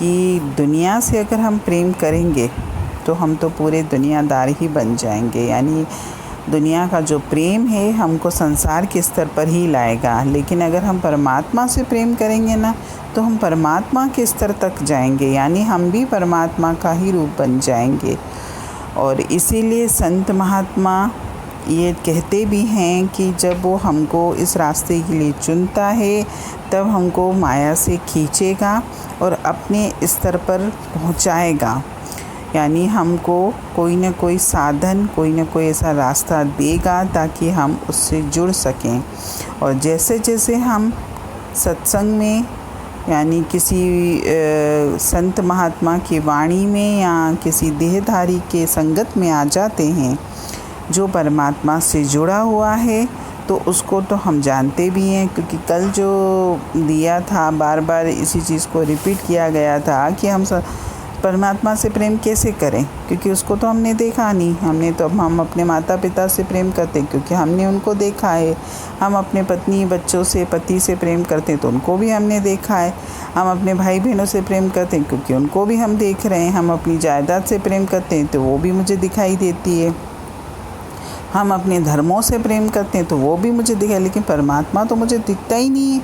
कि दुनिया से अगर हम प्रेम करेंगे तो हम तो पूरे दुनियादार ही बन जाएंगे। यानी दुनिया का जो प्रेम है हमको संसार के स्तर पर ही लाएगा, लेकिन अगर हम परमात्मा से प्रेम करेंगे ना तो हम परमात्मा के स्तर तक जाएंगे, यानी हम भी परमात्मा का ही रूप बन जाएंगे। और इसीलिए संत महात्मा ये कहते भी हैं कि जब वो हमको इस रास्ते के लिए चुनता है तब हमको माया से खींचेगा और अपने स्तर पर पहुंचाएगा। यानी हमको कोई ना कोई साधन, कोई ना कोई ऐसा रास्ता देगा ताकि हम उससे जुड़ सकें। और जैसे जैसे हम सत्संग में यानी किसी संत महात्मा की वाणी में या किसी देहधारी के संगत में आ जाते हैं जो परमात्मा से जुड़ा हुआ है, तो उसको तो हम जानते भी हैं, क्योंकि कल जो दिया था बार बार इसी चीज़ को रिपीट किया गया था कि हम परमात्मा से प्रेम कैसे करें, क्योंकि उसको तो हमने देखा नहीं। हम अपने माता पिता से प्रेम करते हैं क्योंकि हमने उनको देखा है। हम अपने पत्नी बच्चों से, पति से प्रेम करते हैं तो उनको भी हमने देखा है। हम अपने भाई बहनों से प्रेम करते हैं क्योंकि उनको भी हम देख रहे हैं। हम अपनी जायदाद से प्रेम करते हैं तो वो भी मुझे दिखाई देती है। हम अपने धर्मों से प्रेम करते हैं तो वो भी मुझे दिखाई, लेकिन परमात्मा तो मुझे दिखता ही नहीं है,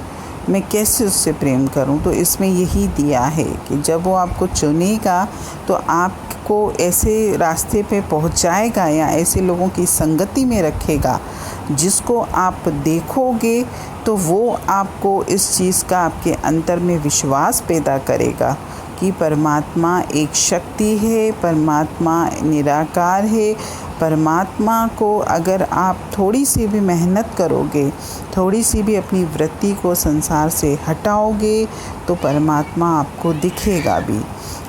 मैं कैसे उससे प्रेम करूं। तो इसमें यही दिया है कि जब वो आपको चुनेगा तो आपको ऐसे रास्ते पे पहुंचाएगा या ऐसे लोगों की संगति में रखेगा जिसको आप देखोगे तो वो आपको इस चीज़ का आपके अंतर में विश्वास पैदा करेगा कि परमात्मा एक शक्ति है, परमात्मा निराकार है। परमात्मा को अगर आप थोड़ी सी भी मेहनत करोगे, थोड़ी सी भी अपनी वृत्ति को संसार से हटाओगे तो परमात्मा आपको दिखेगा भी।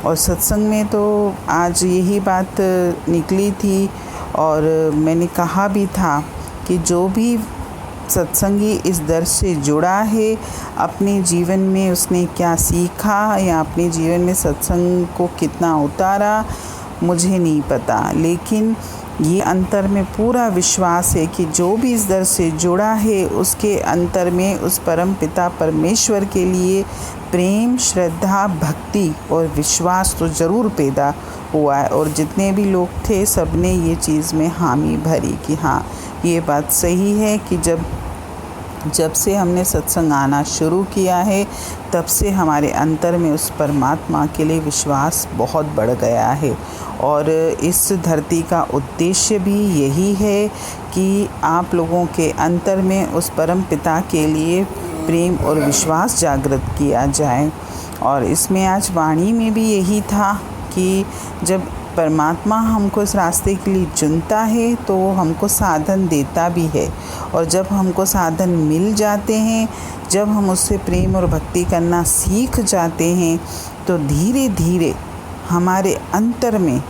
और सत्संग में तो आज यही बात निकली थी और मैंने कहा भी था कि जो भी सत्संगी इस दर से जुड़ा है, अपने जीवन में उसने क्या सीखा या अपने जीवन में सत्संग को कितना उतारा मुझे नहीं पता, लेकिन ये अंतर में पूरा विश्वास है कि जो भी इस दर से जुड़ा है उसके अंतर में उस परम पिता परमेश्वर के लिए प्रेम, श्रद्धा, भक्ति और विश्वास तो ज़रूर पैदा हुआ है। और जितने भी लोग थे सब ने ये चीज़ में हामी भरी कि हाँ ये बात सही है कि जब से हमने सत्संग आना शुरू किया है तब से हमारे अंतर में उस परमात्मा के लिए विश्वास बहुत बढ़ गया है। और इस धरती का उद्देश्य भी यही है कि आप लोगों के अंतर में उस परम पिता के लिए प्रेम और विश्वास जागृत किया जाए। और इसमें आज वाणी में भी यही था कि जब परमात्मा हमको इस रास्ते के लिए चुनता है तो वो हमको साधन देता भी है। और जब हमको साधन मिल जाते हैं, जब हम उससे प्रेम और भक्ति करना सीख जाते हैं तो धीरे धीरे हमारे अंतर में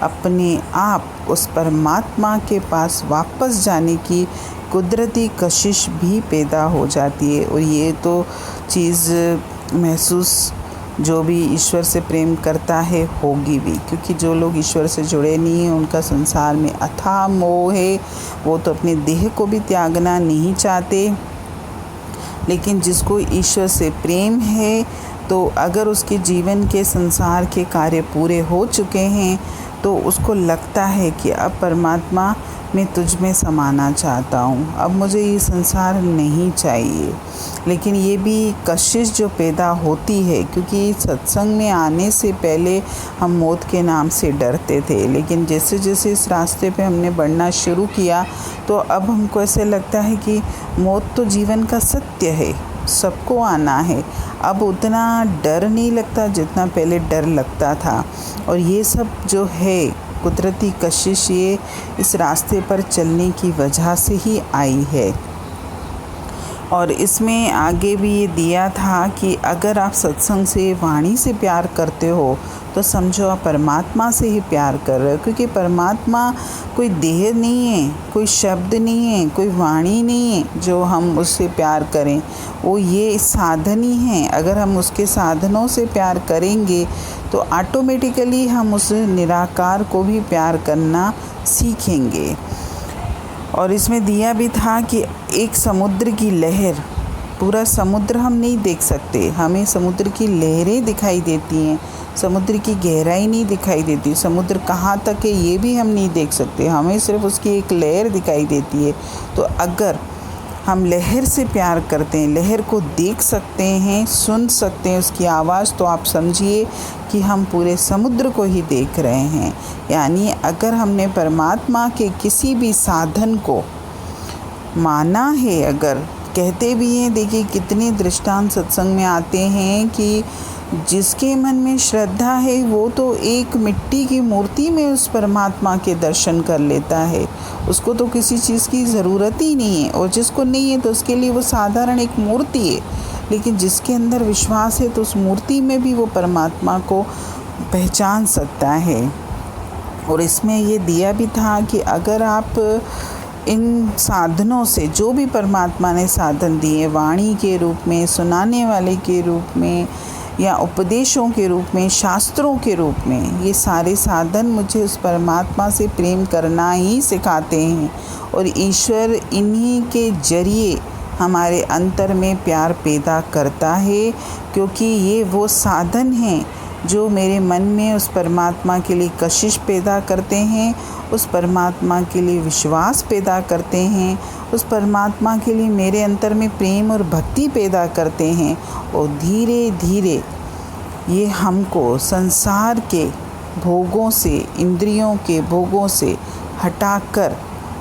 अपने आप उस परमात्मा के पास वापस जाने की कुदरती कशिश भी पैदा हो जाती है। और ये तो चीज़ महसूस जो भी ईश्वर से प्रेम करता है होगी भी, क्योंकि जो लोग ईश्वर से जुड़े नहीं हैं उनका संसार में अथाह मोह है। वो तो अपने देह को भी त्यागना नहीं चाहते, लेकिन जिसको ईश्वर से प्रेम है तो अगर उसके जीवन के संसार के कार्य पूरे हो चुके हैं तो उसको लगता है कि अब परमात्मा मैं तुझ में समाना चाहता हूँ, अब मुझे ये संसार नहीं चाहिए। लेकिन ये भी कशिश जो पैदा होती है, क्योंकि सत्संग में आने से पहले हम मौत के नाम से डरते थे, लेकिन जैसे जैसे इस रास्ते पे हमने बढ़ना शुरू किया तो अब हमको ऐसे लगता है कि मौत तो जीवन का सत्य है, सबको आना है। अब उतना डर नहीं लगता जितना पहले डर लगता था। और ये सब जो है कुदरती कशिश ये इस रास्ते पर चलने की वजह से ही आई है। और इसमें आगे भी ये दिया था कि अगर आप सत्संग से, वाणी से प्यार करते हो तो समझो आप परमात्मा से ही प्यार कर रहे हो, क्योंकि परमात्मा कोई देह नहीं है, कोई शब्द नहीं है, कोई वाणी नहीं है जो हम उससे प्यार करें। वो ये साधन ही हैं। अगर हम उसके साधनों से प्यार करेंगे तो ऑटोमेटिकली हम उस निराकार को भी प्यार करना सीखेंगे। और इसमें दिया भी था कि एक समुद्र की लहर पूरा समुद्र हम नहीं देख सकते, हमें समुद्र की लहरें दिखाई देती हैं, समुद्र की गहराई नहीं दिखाई देती, समुद्र कहाँ तक है ये भी हम नहीं देख सकते, हमें सिर्फ उसकी एक लहर दिखाई देती है। तो अगर हम लहर से प्यार करते हैं, लहर को देख सकते हैं, सुन सकते हैं उसकी आवाज़, तो आप समझिए कि हम पूरे समुद्र को ही देख रहे हैं। यानी अगर हमने परमात्मा के किसी भी साधन को माना है, अगर कहते भी हैं, देखिए कितने दृष्टांत सत्संग में आते हैं कि जिसके मन में श्रद्धा है वो तो एक मिट्टी की मूर्ति में उस परमात्मा के दर्शन कर लेता है, उसको तो किसी चीज़ की ज़रूरत ही नहीं है। और जिसको नहीं है तो उसके लिए वो साधारण एक मूर्ति है, लेकिन जिसके अंदर विश्वास है तो उस मूर्ति में भी वो परमात्मा को पहचान सकता है। और इसमें ये दिया भी था कि अगर आप इन साधनों से, जो भी परमात्मा ने साधन दिए, वाणी के रूप में, सुनाने वाले के रूप में, या उपदेशों के रूप में, शास्त्रों के रूप में, ये सारे साधन मुझे उस परमात्मा से प्रेम करना ही सिखाते हैं। और ईश्वर इन्हीं के जरिए हमारे अंतर में प्यार पैदा करता है, क्योंकि ये वो साधन हैं जो मेरे मन में उस परमात्मा के लिए कशिश पैदा करते हैं, उस परमात्मा के लिए विश्वास पैदा करते हैं, उस परमात्मा के लिए मेरे अंतर में प्रेम और भक्ति पैदा करते हैं। और धीरे धीरे ये हमको संसार के भोगों से, इंद्रियों के भोगों से हटाकर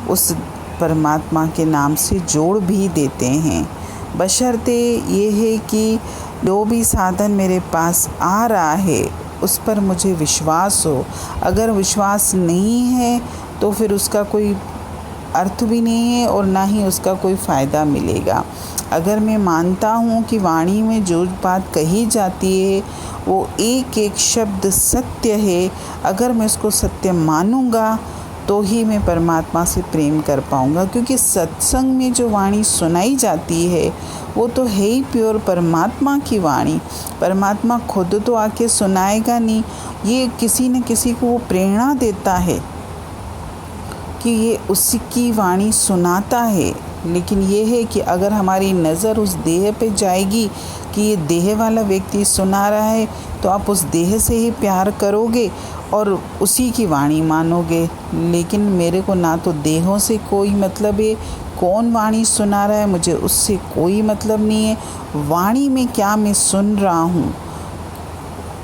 उस परमात्मा के नाम से जोड़ भी देते हैं। बशर्ते ये है कि जो भी साधन मेरे पास आ रहा है उस पर मुझे विश्वास हो। अगर विश्वास नहीं है तो फिर उसका कोई अर्थ भी नहीं है और ना ही उसका कोई फ़ायदा मिलेगा। अगर मैं मानता हूँ कि वाणी में जो बात कही जाती है वो एक एक शब्द सत्य है, अगर मैं उसको सत्य मानूँगा तो ही मैं परमात्मा से प्रेम कर पाऊँगा। क्योंकि सत्संग में जो वाणी सुनाई जाती है वो तो है ही प्योर परमात्मा की वाणी। परमात्मा खुद तो आके सुनाएगा नहीं, ये किसी न किसी को वो प्रेरणा देता है कि ये उसकी वाणी सुनाता है। लेकिन ये है कि अगर हमारी नज़र उस देह पे जाएगी कि ये देह वाला व्यक्ति सुना रहा है, तो आप उस देह से ही प्यार करोगे और उसी की वाणी मानोगे। लेकिन मेरे को ना तो देहों से कोई मतलब है, कौन वाणी सुना रहा है मुझे उससे कोई मतलब नहीं है, वाणी में क्या मैं सुन रहा हूँ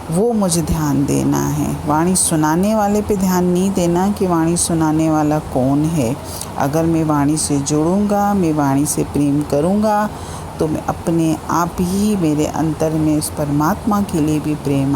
वो मुझे ध्यान देना है। वाणी सुनाने वाले पे ध्यान नहीं देना कि वाणी सुनाने वाला कौन है। अगर मैं वाणी से जुड़ूँगा, मैं वाणी से प्रेम करूँगा, तो मैं अपने आप ही मेरे अंतर में उस परमात्मा के लिए भी प्रेम आए।